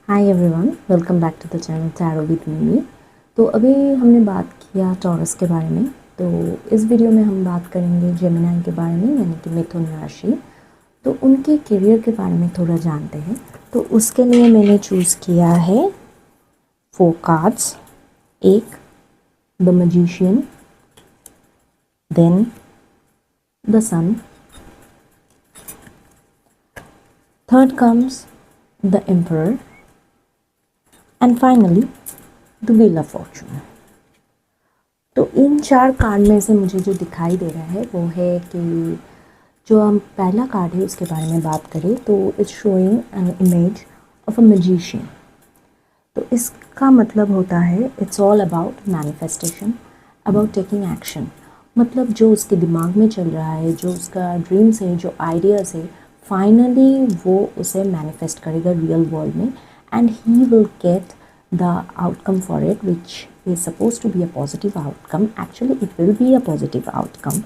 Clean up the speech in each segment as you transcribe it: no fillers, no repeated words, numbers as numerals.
Hi everyone, welcome back to the channel tarot with Mimi. तो अभी हमने बात किया टॉरस के बारे में। तो इस वीडियो में हम बात करेंगे जेमिनी के बारे में, यानी कि मिथुन राशि। तो उनके करियर के बारे में थोड़ा जानते हैं। तो उसके लिए मैंने चूज़ किया है 4 कार्ड्स। एक the magician, then the sun, third comes the emperor and finally the wheel of fortune. तो इन 4 कार्ड में से मुझे जो दिखाई दे रहा है वो है कि जो हम पहला कार्ड है उसके बारे में बात करें तो it's showing an image of a magician. तो इसका मतलब होता है it's all about manifestation, about taking action. मतलब जो उसके दिमाग में चल रहा है, जो उसका ड्रीम्स है, जो आइडियाज़ है, फाइनली वो उसे मैनिफेस्ट करेगा रियल वर्ल्ड में and he will get the outcome for it, which is supposed to be a positive outcome. Actually it will be a positive outcome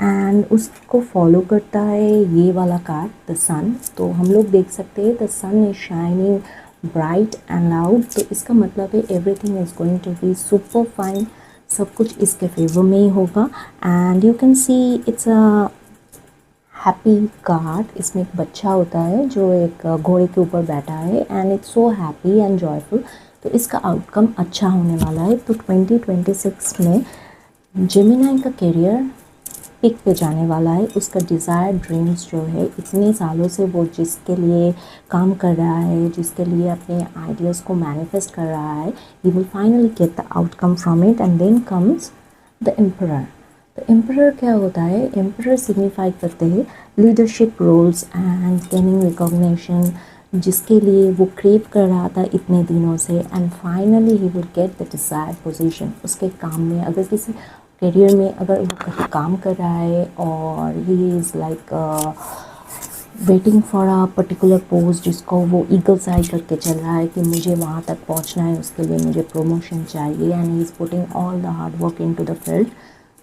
and उसको फॉलो करता है ये वाला कार्ड द सन। तो हम लोग देख सकते हैं the sun is shining bright and loud. तो इसका मतलब है everything is going to be super fine, सब कुछ इसके फेवर में ही होगा। And you can see it's a happy card. इसमें एक बच्चा होता है जो एक घोड़े के ऊपर बैठा है and it's so happy and joyful. तो इसका आउटकम अच्छा होने वाला है। तो 2026 में जेमिनी का करियर पिक पे जाने वाला है। उसका डिज़ायर ड्रीम्स जो है इतने सालों से वो जिसके लिए काम कर रहा है, जिसके लिए अपने आइडियाज़ को मैनिफेस्ट कर रहा है, he will finally get the outcome from it. And then comes the emperor. तो एम्परर क्या होता है? एम्परर सिग्निफाई करते हैं leadership roles and gaining recognition, जिसके लिए वो क्रेव कर रहा था इतने दिनों से। And finally he will get the desired position. उसके काम में, अगर किसी करियर में अगर वो कहीं काम कर रहा है और he is like waiting for a particular post जिसको वो ईगल साइड करके चल रहा है कि मुझे वहाँ तक पहुँचना है, उसके लिए मुझे प्रमोशन चाहिए and he is putting all the hard work in to the field.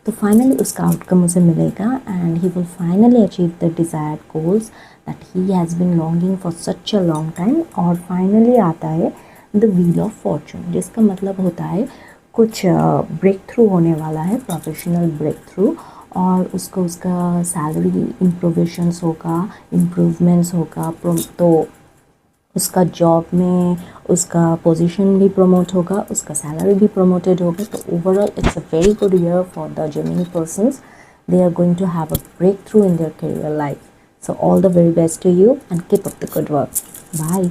तो फाइनली उसका आउटकम उसे मिलेगा and he will finally achieve the desired goals that he has been longing for such a long time. और finally आता है the wheel of Fortune, जिसका मतलब होता है कुछ ब्रेक थ्रू होने वाला है, प्रोफेशनल ब्रेक थ्रू। और उसको उसका सैलरी इम्प्रोवेशंस होगा, इम्प्रूवमेंट्स होगा। तो उसका जॉब में उसका पोजीशन भी प्रमोट होगा, उसका सैलरी भी प्रमोटेड होगा। तो overall it's a very good year for the Gemini persons. They are going to have a breakthrough in their career life. So all the very best to you and keep up the good work. Bye.